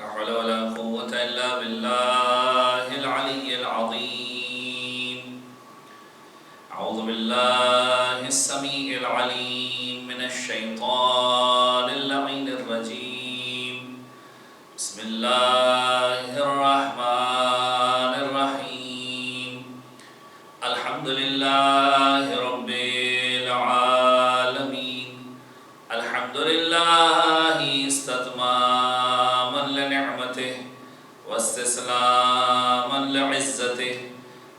لا حول ولا قوة إلا بالله العلي العظيم. أعوذ بالله السميع العليم من الشيطان اللعين الرجيم. بسم الله الرحمن الرحيم. الحمد لله رب العالمين. الحمد لله استتماما لنعمته واستسلاما لعزته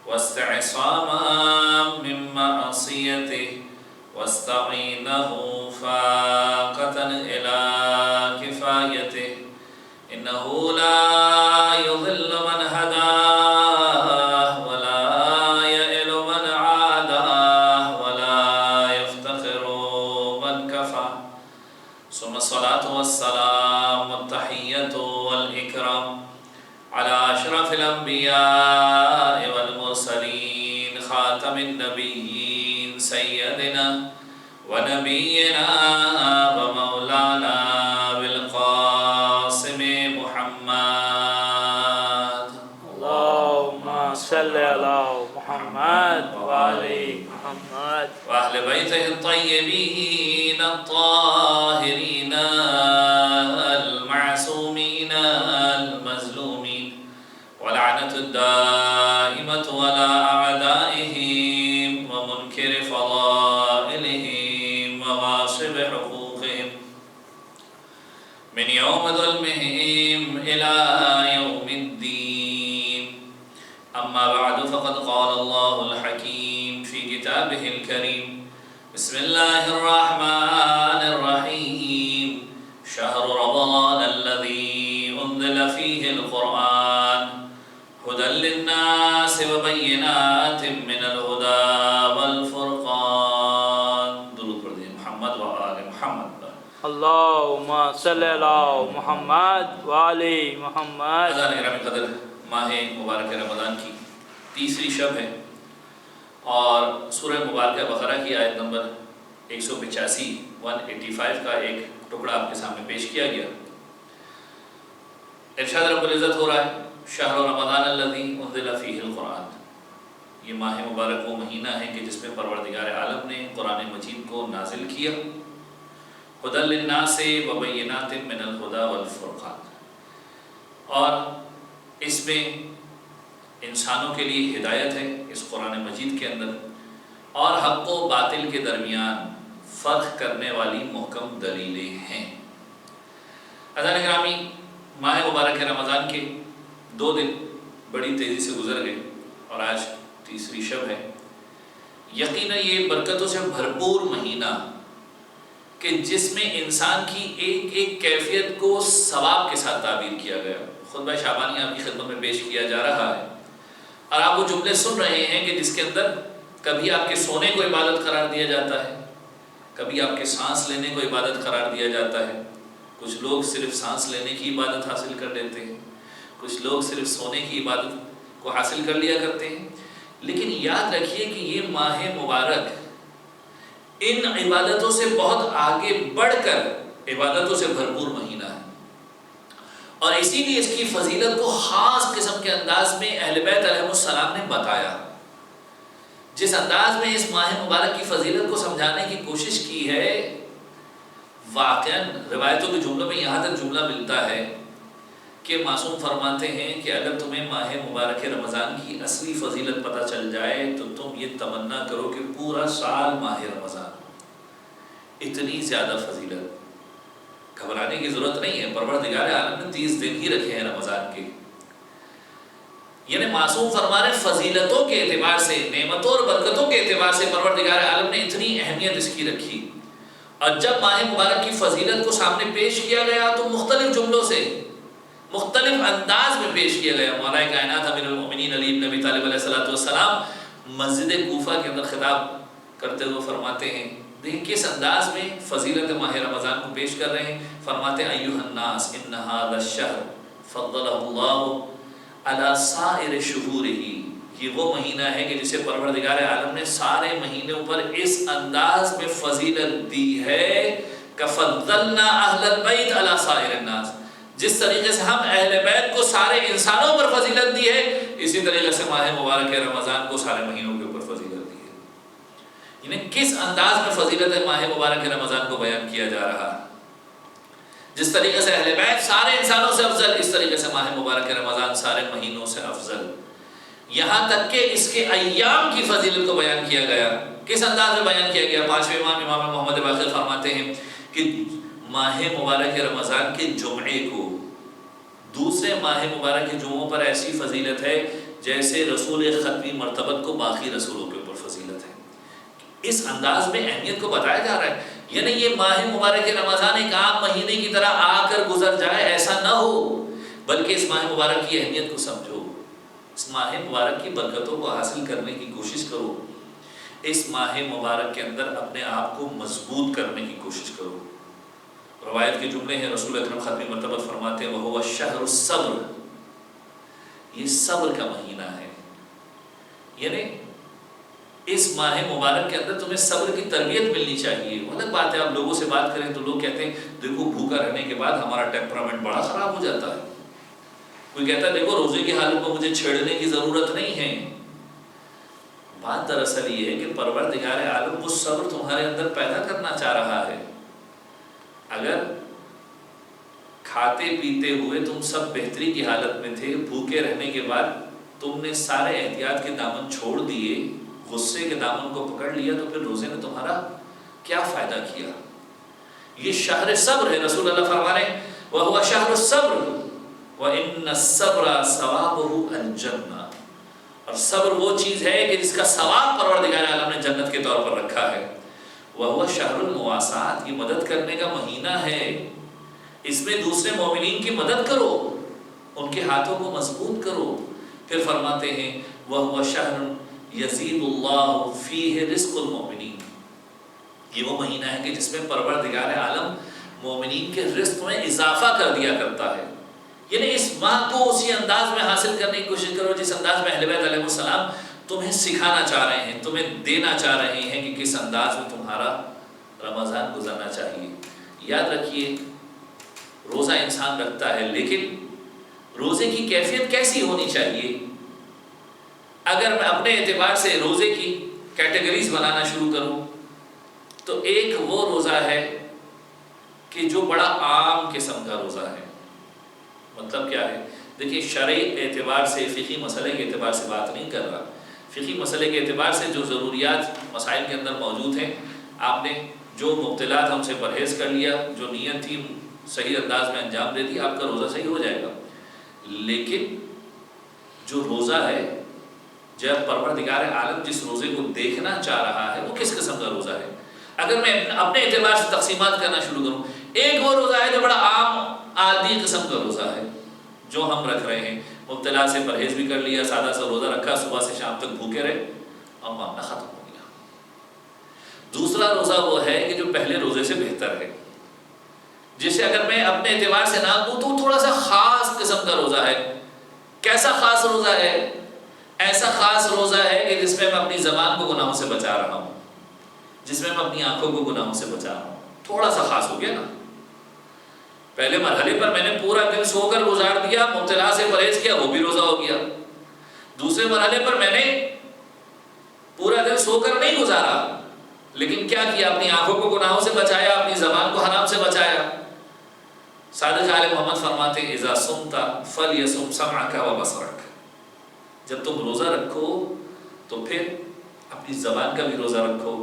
واستعصاما من معصيته واستعينه فاقة إلى كفايته. إنه لا يضل من هداه ولا يئل من عاداه ولا يفتخر من كفاه. ثم الصلاة والسلام والتحية والإكرام على أشرف الأنبياء والمرسلين خاتم النبيين سيدنا ونبينا ومولانا بالقاسم محمد. اللهم صل على محمد وآل محمد وأهل بيته الطيبين الطاهرين المعصومين المظلومين ولعنة الدائمة على أعدائهم ومنكر فضائلهم وغاصب حقوقهم من يوم ظلمهم إلى يوم الدين. أما بعد فقد قال الله الحكيم في كتابه الكريم. بسم الله الرحمن الرحيم. شهر رمضان الذي أنزل فيه القرآن هدى للناس وبينات من الهدى والفرقان. درود پر دیجئے محمد و آل محمد. اللهم صل على محمد وآل محمد. عزیزان گرامی قدر، ماہ مبارک رمضان کی تیسری شب ہے اور سورہ مبارکہ بقرہ کی آیت نمبر 185 185 کا ایک ٹکڑا آپ کے سامنے پیش کیا گیا. ارشاد رب العزت ہو رہا ہے شہر رمضان الذی انزل فیہ القرآن. یہ ماہ مبارک وہ مہینہ ہے کہ جس میں پروردگار عالم نے قرآن مجید کو نازل کیا. ہدی للناس وبینات من الہدی والفرقان. اور اس میں انسانوں کے لیے ہدایت ہے اس قرآن مجید کے اندر، اور حق و باطل کے درمیان فرق کرنے والی محکم دلیلیں ہیں. عزیزان گرامی، ماہ مبارک رمضان کے 2 دن بڑی تیزی سے گزر گئے اور آج تیسری شب ہے. یقیناً یہ برکتوں سے بھرپور مہینہ کہ جس میں انسان کی ایک ایک کیفیت کو ثواب کے ساتھ تعبیر کیا گیا. خطبہ شعبانی آپ کی خدمت میں پیش کیا جا رہا ہے اور آپ وہ جملے سن رہے ہیں کہ جس کے اندر کبھی آپ کے سونے کو عبادت قرار دیا جاتا ہے، کبھی آپ کے سانس لینے کو عبادت قرار دیا جاتا ہے. کچھ لوگ صرف سانس لینے کی عبادت حاصل کر لیتے ہیں، کچھ لوگ صرف سونے کی عبادت کو حاصل کر لیا کرتے ہیں. لیکن یاد رکھیے کہ یہ ماہ مبارک ان عبادتوں سے بہت آگے بڑھ کر عبادتوں سے بھرپور مہینہ ہے، اور اسی لیے اس کی فضیلت کو خاص قسم کے انداز میں اہل بیت علیہ السلام نے بتایا. جس انداز میں اس ماہ مبارک کی فضیلت کو سمجھانے کی کوشش کی ہے، واقعاً روایتوں کے جملوں میں یہاں تک جملہ ملتا ہے کہ معصوم فرماتے ہیں کہ اگر تمہیں ماہ مبارک رمضان کی اصلی فضیلت پتہ چل جائے تو تم یہ تمنا کرو کہ پورا سال ماہ رمضان. اتنی زیادہ فضیلت، گھبرانے کی ضرورت نہیں ہے. پروردگار عالم نے 30 دن ہی رکھے ہیں رمضان کے. یعنی معصوم فرما رہے فضیلتوں کے اعتبار سے، نعمتوں اور برکتوں کے اعتبار سے پروردگار عالم نے اتنی اہمیت اس کی رکھی. اور جب ماہ مبارک کی فضیلت کو سامنے پیش کیا گیا تو مختلف جملوں سے مختلف انداز میں پیش کیا گیا. مولا کائنات امیر المؤمنین علی بن ابی طالب علیہ السلام مسجد کوفہ کے اندر خطاب کرتے ہوئے فرماتے ہیں، دیکھیں کس انداز میں فضیلت ماہ رمضان کو پیش کر رہے ہیں. فرماتے ہیں ایھا الناس ان ھذا الشہر فضلہ اللہ علی سائر شہورہ. یہ وہ مہینہ ہے کہ جسے پروردگار عالم نے سارے مہینوں پر اس انداز میں فضیلت دی ہے کہ فضلنا اہل البیت علی سائر الناس. جس طریقے سے ہم اہل بیت کو سارے انسانوں پر فضیلت دی ہے، اسی طریقے سے ماہ مبارک رمضان کو سارے مہینوں کے اوپر فضیلت دی ہے۔ یعنی کس انداز میں فضیلت ماہ مبارک رمضان کو بیان کیا جا رہا ہے؟ جس طریقے سے اہل بیت سارے انسانوں سے افضل، اس طریقے سے ماہ مبارک رمضان سارے مہینوں سے افضل۔ یہاں تک کہ اس کے ایام کی فضیلت کو بیان کیا گیا۔ کس انداز میں بیان کیا گیا؟ پانچویں امام امام محمد باقر فرماتے ہیں کہ ماہ مبارک رمضان کے جمعے کو دوسرے ماہ مبارک کے جمعوں پر ایسی فضیلت ہے جیسے رسول ختمی مرتبت کو باقی رسولوں کے اوپر فضیلت ہے۔ اس انداز میں اہمیت کو بتایا جا رہا ہے، یعنی یہ ماہ مبارک رمضان ایک عام مہینے کی طرح آ کر گزر جائے ایسا نہ ہو، بلکہ اس ماہ مبارک کی اہمیت کو سمجھو، اس ماہ مبارک کی برکتوں کو حاصل کرنے کی کوشش کرو، اس ماہ مبارک کے اندر اپنے آپ کو مضبوط کرنے کی کوشش کرو۔ روایت کے جملے ہیں، رسول اکرم ختمی مرتبت فرماتے ہیں وَهُوَ الشَّهْرُ الصَّبْرُ، یہ صبر کا مہینہ ہے۔ یعنی اس ماہ مبارک کے اندر تمہیں صبر کی تربیت ملنی چاہیے۔ الگ بات ہے آپ لوگوں سے بات کریں تو لوگ کہتے ہیں دیکھو بھوکا رہنے کے بعد ہمارا ٹیمپرامنٹ بڑا خراب ہو جاتا ہے، کوئی کہتا ہے دیکھو روزے کی حالت میں مجھے چھیڑنے کی ضرورت نہیں ہے۔ بات دراصل یہ ہے کہ پروردگار عالم وہ صبر تمہارے اندر پیدا کرنا چاہ رہا ہے۔ اگر کھاتے پیتے ہوئے تم سب بہتری کی حالت میں تھے، بھوکے رہنے کے بعد تم نے سارے احتیاط کے دامن چھوڑ دیے، غصے کے دامن کو پکڑ لیا، تو پھر روزے نے تمہارا کیا فائدہ کیا؟ یہ شہر صبر ہے، رسول اللہ فرما رہے ہیں وَهُوَ شَهْرُ الصَّبْرِ وَإِنَّ الصَّبْرَ ثَوَابُهُ الْجَنَّةُ، اور صبر وہ چیز ہے کہ جس کا ثواب پروردگار عالم نے جنت کے طور پر رکھا ہے۔ وَهُوَ شَهْرُ الْمُوَاسَاةِ، یہ مدد کرنے کا مہینہ ہے، اس میں دوسرے مومنین کی مدد کرو، ان کے ہاتھوں کو مضبوط کرو۔ پھر فرماتے ہیں وَهُوَ شَهْرٌ يَزِيدُ اللَّهُ فِيهِ رِزْقُ الْمُؤْمِنِينَ، یہ وہ مہینہ ہے کہ جس میں پروردگار عالم مومنین کے رزق میں اضافہ کر دیا کرتا ہے۔ یعنی اس ماہ کو اسی انداز میں حاصل کرنے کی کوشش کرو جس انداز میں اہل بیت علیہ السلام تمہیں سکھانا چاہ رہے ہیں، تمہیں دینا چاہ رہے ہیں کہ کس انداز میں تمہارا رمضان گزرنا چاہیے۔ یاد رکھیے روزہ انسان رکھتا ہے، لیکن روزے کی کیفیت کیسی ہونی چاہیے؟ اگر میں اپنے اعتبار سے روزے کی کیٹیگریز بنانا شروع کروں تو ایک وہ روزہ ہے کہ جو بڑا عام قسم کا روزہ ہے۔ مطلب کیا ہے؟ دیکھیے شرعی اعتبار سے، فقہی مسئلے کے اعتبار سے بات نہیں کر رہا، فقہی مسئلے کے اعتبار سے جو ضروریات مسائل کے اندر موجود ہیں، آپ نے جو مبتلات ہم سے پرہیز کر لیا، جو نیت تھی صحیح انداز میں انجام دے دی، آپ کا روزہ صحیح ہو جائے گا۔ لیکن جو روزہ ہے، جب پروردگار عالم جس روزے کو دیکھنا چاہ رہا ہے وہ کس قسم کا روزہ ہے؟ اگر میں اپنے اعتبار سے تقسیمات کرنا شروع کروں، ایک وہ روزہ ہے جو بڑا عام عادی قسم کا روزہ ہے جو ہم رکھ رہے ہیں، مبتلا سے پرہیز بھی کر لیا، سادہ سا روزہ رکھا، صبح سے شام تک بھوکے رہے اور معاملہ ختم ہو گیا۔ دوسرا روزہ وہ ہے کہ جو پہلے روزے سے بہتر ہے، جسے اگر میں اپنے اعتبار سے نہ دوں تو تھوڑا سا خاص قسم کا روزہ ہے۔ کیسا خاص روزہ ہے؟ ایسا خاص روزہ ہے کہ جس میں اپنی زبان کو گناہوں سے بچا رہا ہوں، جس میں اپنی آنکھوں کو گناہوں سے بچا رہا ہوں۔ تھوڑا سا خاص ہو گیا نا؟ پہلے مرحلے پر میں نے پورا دن سو کر گزار دیا، مبتلا سے پرہیز کیا، وہ بھی روزہ ہو گیا۔ دوسرے مرحلے پر میں نے پورا دن سو کر نہیں گزارا، لیکن کیا کیا؟ اپنی آنکھوں کو گناہوں سے بچایا، اپنی زبان کو حرام سے بچایا۔ صادق آل محمد فرماتے ہیں اذا صمت فلیصم سمعک وبصرک، جب تم روزہ رکھو تو پھر اپنی زبان کا بھی روزہ رکھو،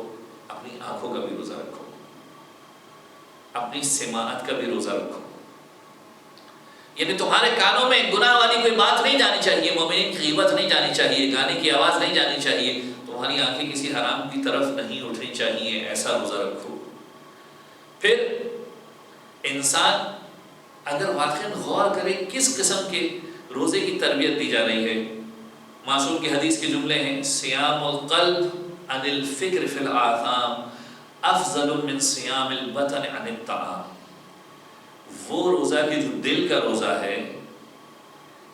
اپنی آنکھوں کا بھی روزہ رکھو، اپنی سماعت کا بھی روزہ رکھو۔ یعنی تمہارے کانوں میں گناہ والی کوئی بات نہیں جانی چاہیے، مومنین کی غیبت نہیں جانی چاہیے، گانے کی آواز نہیں جانی چاہیے، تمہاری آنکھیں کسی حرام کی طرف نہیں اٹھنی چاہیے، ایسا روزہ رکھو۔ پھر انسان اگر واقعاً غور کرے کس قسم کے روزے کی تربیت دی جا رہی ہے، معصوم کی حدیث کے جملے ہیں صیام القلب عن الفکر فی الآثام افضل من صیام البطن عن الطعام، وہ روزہ کہ جو دل کا روزہ ہے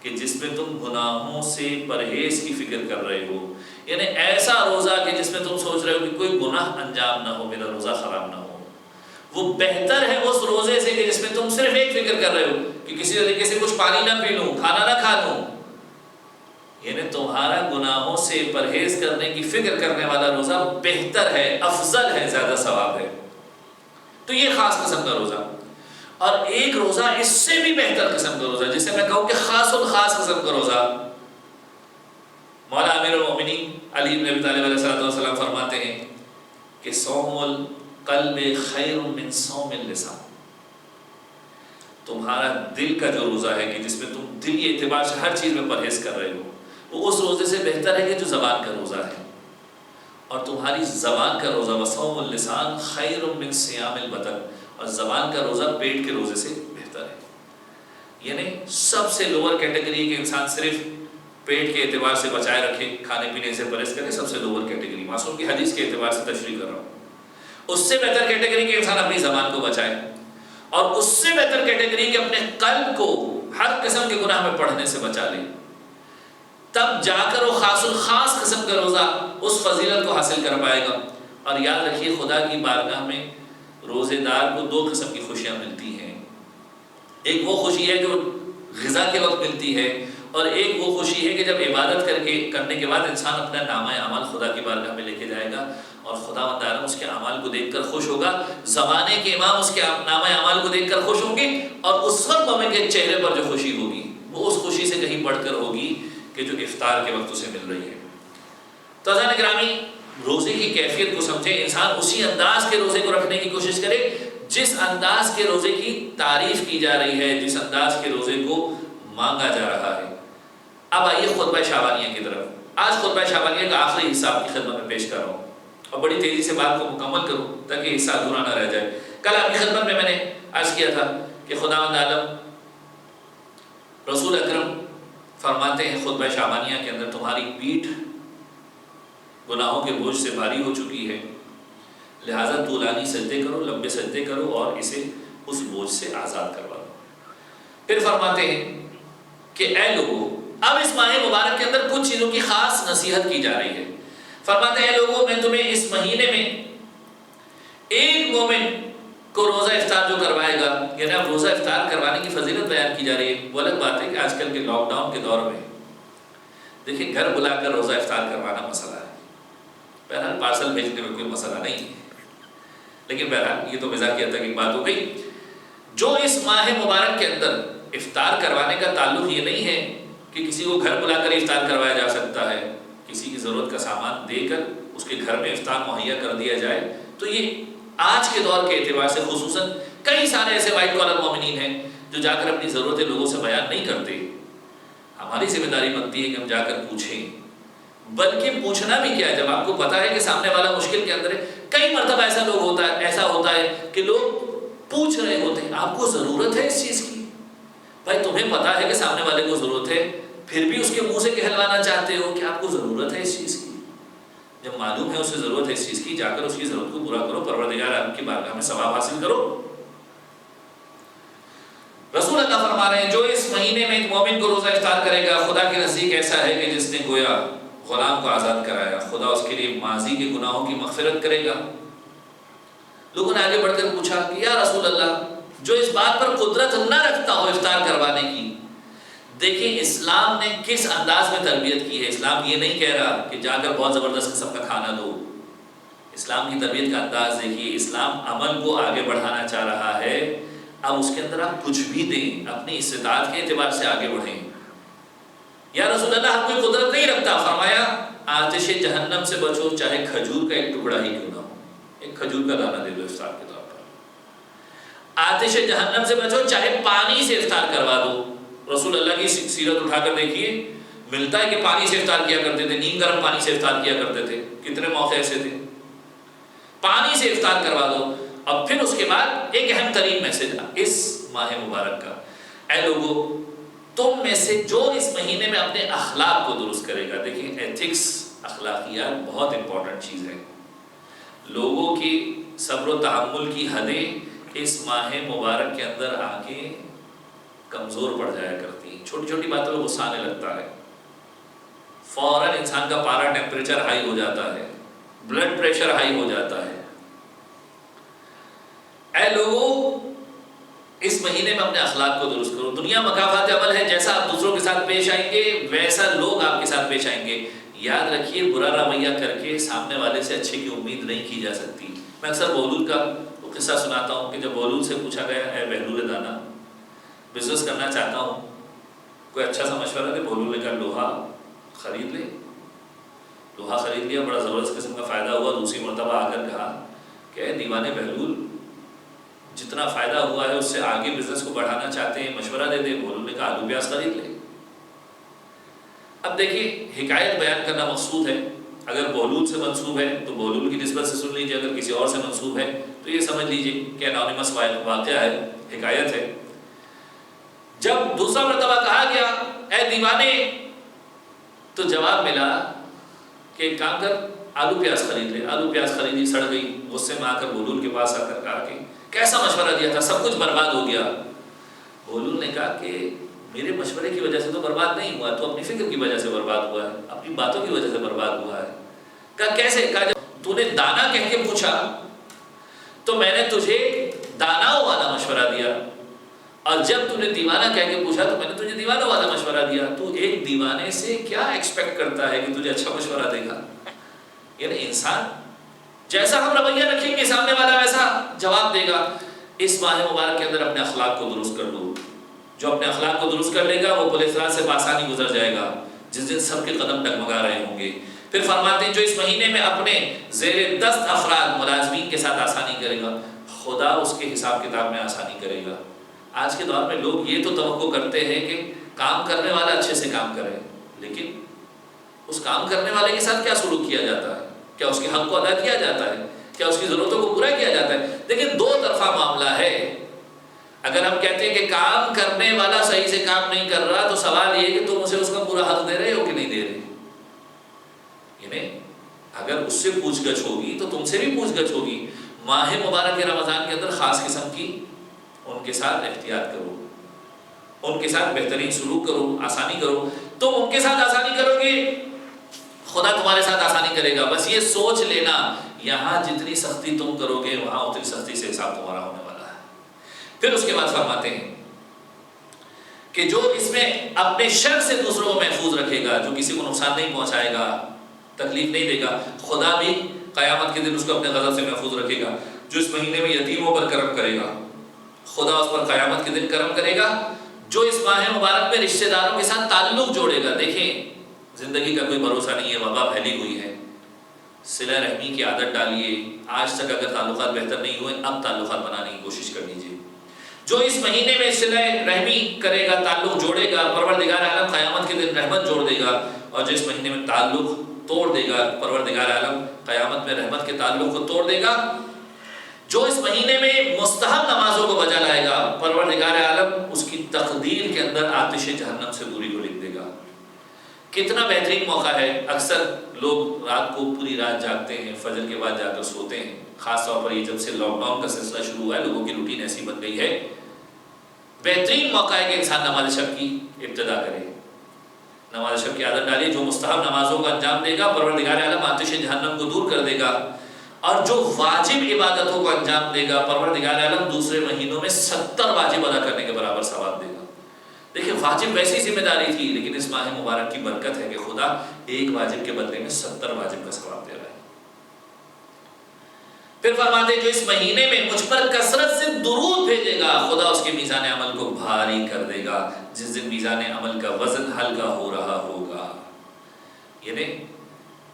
کہ جس میں تم گناہوں سے پرہیز کی فکر کر رہے ہو، یعنی ایسا روزہ کہ جس میں تم سوچ رہے ہو کہ کوئی گناہ انجام نہ ہو، میرا روزہ خراب نہ ہو، وہ بہتر ہے اس روزے سے کہ جس میں تم صرف ایک فکر کر رہے ہو کہ کسی طریقے سے کچھ پانی نہ پی لوں، کھانا نہ کھا لوں، یعنی تمہارا گناہوں سے پرہیز کرنے کی فکر کرنے والا روزہ بہتر ہے، افضل ہے، زیادہ ثواب ہے۔ تو یہ خاص قسم کا روزہ۔ اور ایک روزہ اس سے بھی بہتر قسم کا روزہ، جسے میں کہوں کہ خاص الخاص قسم کا روزہ۔ مولا امیر المومنین علی بن ابی طالب علیہ السلام فرماتے ہیں کہ صوم القلب خیر من صوم اللسان، تمہارا دل کا جو روزہ ہے کہ جس میں تم دلی اعتبار سے ہر چیز میں پرہیز کر رہے ہو، وہ اس روزے سے بہتر ہے کہ جو زبان کا روزہ ہے۔ اور تمہاری زبان کا روزہ وصوم اللسان خیر من صیام البدن، اور زبان کا روزہ پیٹ کے روزے سے بہتر ہے۔ یعنی سب سے لوور کیٹیگری کے انسان صرف پیٹ کے اعتبار سے بچائے رکھے، کھانے پینے سے پرہیز کرے، سب سے لوور کیٹیگری، معصوم کی حدیث کے اعتبار سے تشریح کر رہا ہوں۔ اس سے بہتر کیٹیگری کے انسان اپنی زبان کو بچائے، اور اس سے بہتر کیٹیگری کے اپنے قلب کو ہر قسم کے گناہ میں پڑھنے سے بچا لے، تب جا کر وہ خاص الخاص قسم کا روزہ اس فضیلت کو حاصل کر پائے گا۔ اور یاد رکھیے خدا کی بارگاہ میں روزے دار کو دو قسم کی خوشیاں ملتی ہیں، ایک وہ خوشی ہے جو غذا کے وقت ملتی ہے، اور ایک وہ خوشی ہے کہ جب عبادت کرنے کے بعد انسان اپنا نامہ اعمال خدا کی بارگاہ میں لے کے جائے گا، اور خداوند عالم اس کے اعمال کو دیکھ کر خوش ہوگا، زمانے کے امام اس کے نامہ اعمال کو دیکھ کر خوش ہوں گے، اور اس وقت مومن کے چہرے پر جو خوشی ہوگی وہ اس خوشی سے کہیں بڑھ کر ہوگی کہ جو افطار کے وقت اسے مل رہی ہے۔ تو عزیزان گرامی، روزے کی کیفیت کو سمجھیں، انسان اسی انداز کے روزے کو رکھنے کی کوشش کرے جس انداز کے روزے کی تعریف کی جا رہی ہے، جس انداز کے روزے کو مانگا جا رہا ہے۔ اب آئیے خطبہ شعبانیہ کی طرف۔ آج خطبہ شعبانیہ کا آخری حصہ آپ کی خدمت میں پیش کر رہا ہوں، اور بڑی تیزی سے بات کو مکمل کروں تاکہ حصہ ادھورا نہ رہ جائے۔ کل آپ کی خدمت میں نے عرض کیا تھا کہ خداوند عالم رسول اکرم فرماتے ہیں خطبہ شعبانیہ کے اندر، تمہاری پیٹھ گناہوں کے بوجھ سے بھاری ہو چکی ہے، لہٰذا طولانی سجدے کرو، لمبے سجدے کرو، اور اسے اس بوجھ سے آزاد کروا دو۔ پھر فرماتے ہیں کہ اے لوگوں، اب اس ماہ مبارک کے اندر کچھ چیزوں کی خاص نصیحت کی جا رہی ہے۔ فرماتے ہیں اے لوگوں، میں تمہیں اس مہینے میں ایک مومن کو روزہ افطار جو کروائے گا، یعنی اب روزہ افطار کروانے کی فضیلت بیان کی جا رہی ہے۔ وہ الگ بات ہے کہ آج کل کے لاک ڈاؤن کے دور میں دیکھیں گھر بلا کر روزہ افطار کروانا مسئلہ ہے، بہرحال پارسل بھیجنے میں کوئی مسئلہ نہیں ہے، لیکن بہرحال یہ تو مزاحیت تک ایک بات ہو گئی۔ جو اس ماہ مبارک کے اندر افطار کروانے کا تعلق یہ نہیں ہے کہ کسی کو گھر بلا کر افطار کروایا جا سکتا ہے، کسی کی ضرورت کا سامان دے کر اس کے گھر میں افطار مہیا کر دیا جائے، تو یہ آج کے دور کے اعتبار سے خصوصاً کئی سارے ایسے وائٹ کالر مومنین ہیں جو جا کر اپنی ضرورتیں لوگوں سے بیان نہیں کرتے۔ ہماری ذمہ داری بنتی ہے کہ ہم جا کر پوچھیں، بلکہ پوچھنا بھی کیا ہے جب آپ کو پتا ہے کہ سامنے والا مشکل کے اندر ہے۔ کئی مرتبہ ایسا ہوتا ہے کہ لوگ پوچھ رہے ہوتے ہیں آپ کو ضرورت ہے اس چیز کی، بھائی تمہیں پتا ہے کہ سامنے والے کو ضرورت ہے، پھر بھی اس کے منہ سے کہلوانا چاہتے ہو کہ آپ کو ضرورت ہے اس چیز کی۔ جب معلوم ہے اسے ضرورت ہے اس چیز کی، جا کر اس کی ضرورت کو پورا کرو، پروردگار عالم کی بارگاہ میں ثواب حاصل کرو۔ رسول اللہ فرما رہے ہیں جو اس مہینے میں ایک مومن کو روزہ افطار کرے گا، خدا کے نزدیک ایسا ہے کہ جس نے گویا غلام کو آزاد کرایا، خدا اس کے لیے ماضی کے گناہوں کی مغفرت کرے گا۔ لوگوں نے آگے بڑھ کر پوچھا کہ یا رسول اللہ، جو اس بات پر قدرت نہ رکھتا ہو افطار کروانے کی، دیکھیں اسلام نے کس انداز میں تربیت کی ہے۔ اسلام یہ نہیں کہہ رہا کہ جا کر بہت زبردست قسم کا کھانا دو، اسلام کی تربیت کا انداز دیکھیے، اسلام عمل کو آگے بڑھانا چاہ رہا ہے۔ اب اس کے اندر آپ کچھ بھی دیں، اپنی استطاعت کے اعتبار سے آگے بڑھیں۔ یا رسول اللہ ہر کوئی قدرت نہیں رکھتا، فرمایا آتش جہنم سے بچو، چاہے کھجور کا ایک ٹکڑا ہی کیوں نہ ہو، ایک کھجور کا دانہ دے دو افطار کے طور پر۔ آتش جہنم سے بچو، چاہے پانی سے افطار کروا دو۔ رسول اللہ کی سیرت اٹھا کر دیکھیے، ملتا ہے کہ پانی سے افطار کیا کرتے تھے، نیم گرم پانی سے افطار کیا کرتے تھے، کتنے موقع ایسے تھے۔ پانی سے افطار کروا دو۔ اور پھر اس کے بعد ایک اہم ترین میسج اس ماہ مبارک کا، اے لوگوں، تم میں سے جو اس مہینے میں اپنے اخلاق کو درست کرے گا، دیکھیں ایتھکس، اخلاقیات بہت امپورٹنٹ چیز ہے۔ لوگوں کی صبر و تحمل کی حدیں اس ماہ مبارک کے اندر آ کے کمزور پڑ جایا کرتی ہیں، چھوٹی چھوٹی باتوں میں غصہ آنے لگتا ہے، فوراً انسان کا پارا ٹیمپریچر ہائی ہو جاتا ہے، بلڈ پریشر ہائی ہو جاتا ہے۔ اے لوگوں اس مہینے میں اپنے اخلاق کو درست کرو. دنیا مکافات عمل ہے، جیسا آپ دوسروں کے ساتھ پیش آئیں گے ویسا لوگ آپ کے ساتھ پیش آئیں گے. یاد رکھیے برا رویہ کر کے سامنے والے سے اچھے کی امید نہیں کی جا سکتی. میں اکثر بہلول کا وہ قصہ سناتا ہوں کہ جب بہلول سے پوچھا گیا اے بہلول دانا بزنس کرنا چاہتا ہوں کوئی اچھا سا مشورہ دے. بہلول نے کہا لوہا خرید لے. لوہا خرید لیا، بڑا زبردست قسم کا فائدہ ہوا. دوسری مرتبہ آ کر کہا کہ اے دیوانے بہلول جتنا فائدہ ہوا ہے اس سے آگے بزنس کو بڑھانا چاہتے ہیں، مشورہ دے دے. بہلول نے کہا آلو پیاز خرید لے. اب دیکھیے حکایت بیان کرنا مقصود ہے. اگر بہلول سے منسوب ہے تو بہلول کی نسبت سے سن لیجیے، اگر کسی اور سے منسوب ہے تو یہ سمجھ لیجیے کہ انونیمس واقعہ ہے، حکایت ہے. جب دوسرا مرتبہ کہا گیا اے دیوانے تو جواب ملا کہ ایک کام کر آلو پیاز خرید لے. آلو پیاز خریدی، سڑ گئی. غصے میں آ کر بہلول کے پاس آ کر کہا کہ کیسا مشورہ دیا تھا، سب کچھ برباد ہو گیا. بہلول نے کہا کہ میرے مشورے کی وجہ سے تو برباد نہیں ہوا، تو اپنی فکر کی وجہ سے برباد ہوا ہے، اپنی باتوں کی وجہ سے برباد ہوا ہے. کہا کیسے؟ کہا جب تو نے دانا کہہ کے پوچھا تو میں نے تجھے داناؤں والا مشورہ دیا، اور جب تو نے دیوانہ کہہ کے پوچھا تو میں نے تجھے دیوانہ والا مشورہ دیا. تو ایک دیوانے سے کیا ایکسپیکٹ کرتا ہے کہ تجھے اچھا مشورہ دے گا؟ یعنی انسان جیسا ہم رویہ رکھیں گے سامنے والا ویسا جواب دے گا. اس ماہ مبارک کے اندر اپنے اخلاق کو درست کر لو. جو اپنے اخلاق کو درست کر لے گا وہ پل صراط سے بآسانی گزر جائے گا جس دن سب کے قدم ڈگمگا رہے ہوں گے. پھر فرماتے ہیں جو اس مہینے میں اپنے زیر دست افراد ملازمین کے ساتھ آسانی کرے گا خدا اس کے حساب کتاب میں آسانی کرے گا. آج کے دور میں لوگ یہ تو توقع کرتے ہیں کہ کام کرنے والا اچھے سے کام کرے، لیکن اس کام کرنے والے کے ساتھ کیا سلوک کیا جاتا ہے؟ کیا اس کے حق کو ادا کیا جاتا ہے؟ کیا اس کی ضرورتوں کو پورا کیا جاتا ہے؟ لیکن دو طرفہ معاملہ ہے. اگر ہم کہتے ہیں کہ کام کرنے والا صحیح سے کام نہیں کر رہا تو سوال یہ کہ تم اسے اس کا پورا حق دے رہے ہو کہ نہیں دے رہے. یعنی اگر اس سے پوچھ گچھ ہوگی تو تم سے بھی پوچھ گچھ ہوگی. ماہ مبارک رمضان کے اندر خاص قسم کی ان کے ساتھ احتیاط کرو، ان کے ساتھ بہترین سلوک کرو، آسانی کرو. تم ان کے ساتھ آسانی کرو گے خدا تمہارے ساتھ آسانی کرے گا. بس یہ سوچ لینا یہاں جتنی سختی تم کرو گے وہاں اتنی سختی سے حساب تمہارا ہونے والا ہے. پھر اس کے بعد فرماتے ہیں کہ جو اس میں اپنے شر سے دوسروں کو محفوظ رکھے گا، جو کسی کو نقصان نہیں پہنچائے گا، تکلیف نہیں دے گا، خدا بھی قیامت کے دن اس کو اپنے غضب سے محفوظ رکھے گا. جو اس مہینے میں یتیموں پر کرم کرے گا خدا اس پر قیامت کے دن کرم کرے گا. جو اس ماہ مبارک میں رشتہ داروں کے ساتھ تعلق جوڑے گا. دیکھیں زندگی کا کوئی بھروسہ نہیں ہے، وبا پھیلی ہوئی ہے. صلہ رحمی کی عادت ڈالیے. آج تک اگر تعلقات بہتر نہیں ہوئے اب تعلقات بنانے کی کوشش کر لیجیے. جو اس مہینے میں صلہ رحمی کرے گا، تعلق جوڑے گا، پروردگار عالم قیامت کے دن رحمت جوڑ دے گا. اور جو اس مہینے میں تعلق توڑ دے گا پروردگار عالم قیامت میں رحمت کے تعلق کو توڑ دے گا. جو اس مہینے میں مستحب نمازوں کو بجا لائے گا پروردگار عالم اس کی تقدیر کے اندر آتش جہنم سے دوری کو لکھ دے گا. کتنا بہترین موقع ہے. اکثر لوگ رات کو پوری رات جاگتے ہیں، فجر کے بعد جا کر سوتے ہیں. خاص طور پر یہ جب سے لاک ڈاؤن کا سلسلہ شروع ہوا ہے لوگوں کی روٹین ایسی بن گئی ہے. بہترین موقع ہے کہ انسان نماز شب کی ابتدا کرے، نماز شب کی عادت ڈالیے. جو مستحب نمازوں کا انجام دے گا پروردگار عالم آتش جہنم کو دور کر دے گا. اور جو واجب عبادتوں کو انجام دے گا پروردگار عالم دوسرے مہینوں میں 70 واجب ادا کرنے کے برابر ثواب دے گا. دیکھیں واجب ویسی ذمہ داری تھی، لیکن اس ماہ مبارک کی برکت ہے کہ خدا ایک واجب کے بدلے میں 70 واجب کا ثواب دے رہا ہے. پھر فرماتے جو اس مہینے میں مجھ پر کثرت سے درود بھیجے گا خدا اس کے میزان عمل کو بھاری کر دے گا جس دن میزان عمل کا وزن ہلکا ہو رہا ہوگا. یعنی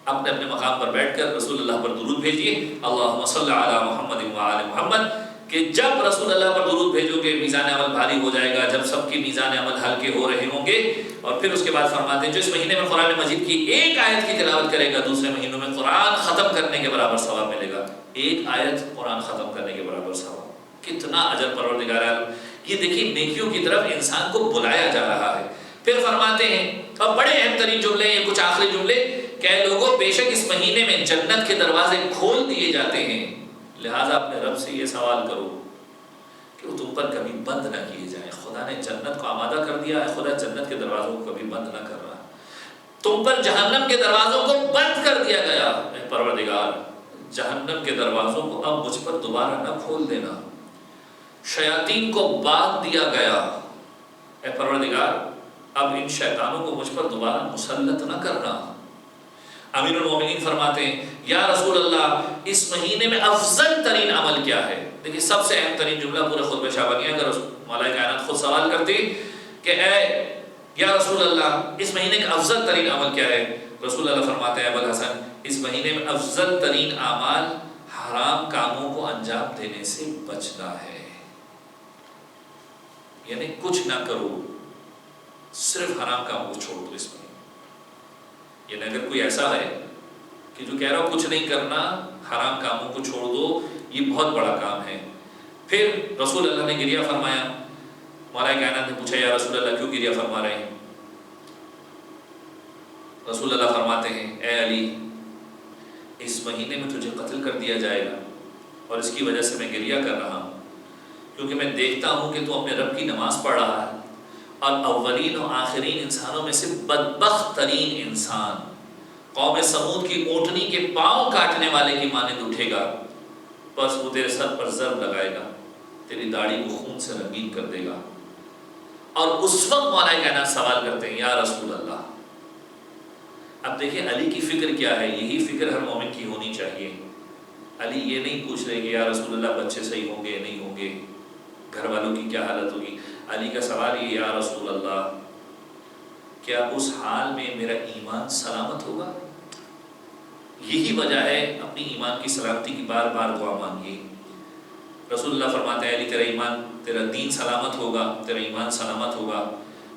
اپنے اپنے مقام پر بیٹھ کر رسول اللہ پر درود بھیجیے. اللہم صلی علی محمد و آل محمد. کہ جب رسول اللہ پر درود بھیجو گے میزان عمل بھاری ہو جائے گا، جب سب کی میزان عمل ہلکے ہو رہے ہوں گے. اور پھر اس کے بعد فرماتے ہیں جو اس مہینے میں قرآن مجید کی ایک آیت کی تلاوت کرے گا دوسرے مہینوں میں قرآن ختم کرنے کے برابر ثواب ملے گا. ایک آیت قرآن ختم کرنے کے برابر ثواب. کتنا اجر پروردگار عالم. یہ دیکھیے نیکیوں کی طرف انسان کو بلایا جا رہا ہے. پھر فرماتے ہیں اور بڑے اہم ترین جملے ہیں، کچھ آخری جملے کہ اے لوگوں بے شک اس مہینے میں جنت کے دروازے کھول دیے جاتے ہیں، لہٰذا اپنے رب سے یہ سوال کرو کہ وہ تم پر کبھی بند نہ کیے جائیں. خدا نے جنت کو آمادہ کر دیا ہے، خدا جنت کے دروازوں کو کبھی بند نہ کر رہا. تم پر جہنم کے دروازوں کو بند کر دیا گیا. اے پروردگار جہنم کے دروازوں کو اب مجھ پر دوبارہ نہ کھول دینا. شیاطین کو بات دیا گیا، اے پروردگار اب ان شیطانوں کو مجھ پر دوبارہ مسلط نہ کرنا۔ امیر المومنین فرماتے ہیں یا رسول اللہ اس مہینے میں افضل ترین عمل کیا ہے؟ دیکھیں سب سے اہم ترین جملہ پورے خطبہ شعبانیہ، اگر مولا کائنات خود سوال کرتی کہ اے یا رسول اللہ اس مہینے کا افضل ترین عمل کیا ہے؟ رسول اللہ فرماتے ہیں ابوالحسن اس مہینے میں افضل ترین اعمال حرام کاموں کو انجام دینے سے بچنا ہے، یعنی کچھ نہ کرو، صرف حرام کاموں کو چھوڑ دو اس مہینے۔ یعنی اگر کوئی ایسا ہے کہ جو کہہ رہا ہو کچھ نہیں کرنا، حرام کاموں کو چھوڑ دو، یہ بہت بڑا کام ہے۔ پھر رسول اللہ نے گریہ فرمایا، مولا کائنات نے پوچھا یا رسول اللہ کیوں گریہ فرما رہے ہیں؟ رسول اللہ فرماتے ہیں اے علی اس مہینے میں تجھے قتل کر دیا جائے گا اور اس کی وجہ سے میں گریہ کر رہا ہوں، کیونکہ میں دیکھتا ہوں کہ تو اپنے رب کی نماز پڑھ رہا ہے اور اولین و آخرین انسانوں میں سے بدبخت ترین انسان قوم سمود کی اونٹنی کے پاؤں کاٹنے والے کی مانند اٹھے گا، بس وہ تیرے سر پر ضرب لگائے گا، تیری داڑھی کو خون سے رنگین کر دے گا۔ اور اس وقت مولا کائنات سوال کرتے ہیں یا رسول اللہ، اب دیکھیں علی کی فکر کیا ہے، یہی فکر ہر مومن کی ہونی چاہیے۔ علی یہ نہیں پوچھ رہے کہ یا رسول اللہ بچے صحیح ہوں گے نہیں ہوں گے، گھر والوں کی کیا حالت ہوگی۔ علی کا سوال یہ یا رسول اللہ کیا اس حال میں میرا ایمان سلامت ہوگا؟ یہی وجہ ہے اپنی ایمان کی سلامتی کی بار بار دعا مانگیے۔ رسول اللہ فرماتے ہیں علی تیرا ایمان، تیرا دین سلامت ہوگا، تیرا ایمان سلامت ہوگا۔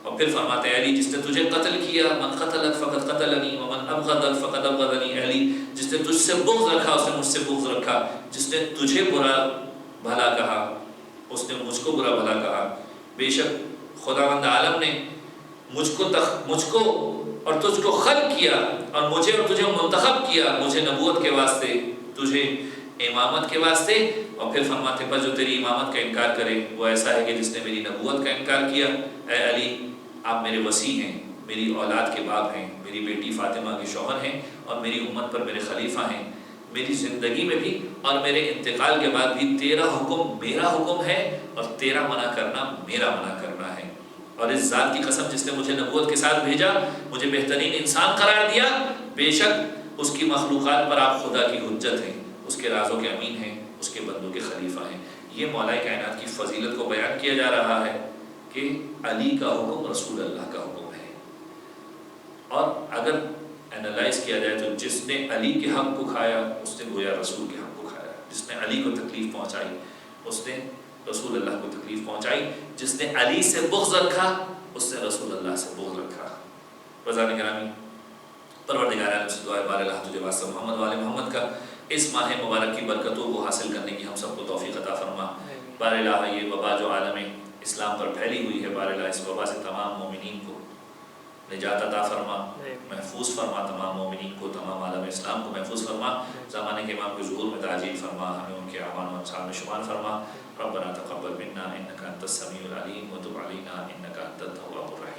اور پھر فرماتے ہیں علی جس نے تجھے قتل کیا من قتلک فقد قتلنی ومن ابغضک فقد ابغضنی، علی جس نے تجھ سے بغض رکھا اس نے مجھ سے بغض رکھا، جس نے تجھے برا بھلا کہا اس نے مجھ کو برا بھلا کہا۔ بے شک خداوند عالم نے مجھ کو اور تجھ کو خلق کیا اور مجھے اور تجھے منتخب کیا، مجھے نبوت کے واسطے، تجھے امامت کے واسطے۔ اور پھر فرماتے پر جو تیری امامت کا انکار کرے وہ ایسا ہے کہ جس نے میری نبوت کا انکار کیا۔ اے علی آپ میرے وصی ہیں، میری اولاد کے باپ ہیں، میری بیٹی فاطمہ کے شوہر ہیں اور میری امت پر میرے خلیفہ ہیں۔ میری زندگی میں بھی اور میرے انتقال کے بعد بھی تیرا حکم میرا حکم ہے اور تیرا منع کرنا میرا منع کرنا ہے۔ اور اس ذات کی قسم جس نے مجھے نبوت کے ساتھ بھیجا، مجھے بہترین انسان قرار دیا، بے شک اس کی مخلوقات پر آپ خدا کی حجت ہیں، اس کے رازوں کے امین ہیں، اس کے بندوں کے خلیفہ ہیں۔ یہ مولا کائنات کی فضیلت کو بیان کیا جا رہا ہے کہ علی کا حکم رسول اللہ کا حکم ہے۔ اور اگر اینالائز کیا جائے تو جس نے علی کے حق کو کھایا اس نے گویا رسول کے حق کو کھایا، جس نے علی کو تکلیف پہنچائی اس نے رسول اللہ کو تکلیف پہنچائی، جس نے علی سے بغض رکھا اس نے رسول اللہ سے بغض رکھا۔ بزرگان گرامی، پروردگار عالم سے دعا ہے بار اللہ تجھے واسطہ محمد والے محمد کا اس ماہ مبارک کی برکتوں کو حاصل کرنے کی ہم سب کو توفیق عطا فرما۔ بار الہ یہ وبا جو عالم اسلام پر پھیلی ہوئی ہے، بار الہ اس وبا سے تمام مومنین کو نجات عطا فرما، محفوظ فرما، تمام مومنین کو، تمام عالم اسلام کو محفوظ فرما۔ زمانے کے امام کے ظہور میں تعجیل فرما، ہمیں ان کے اعمال و انصار میں شمار فرما۔ ربنا تقبل منا انك انت السميع العليم وتب علينا انك انت التواب الرحيم۔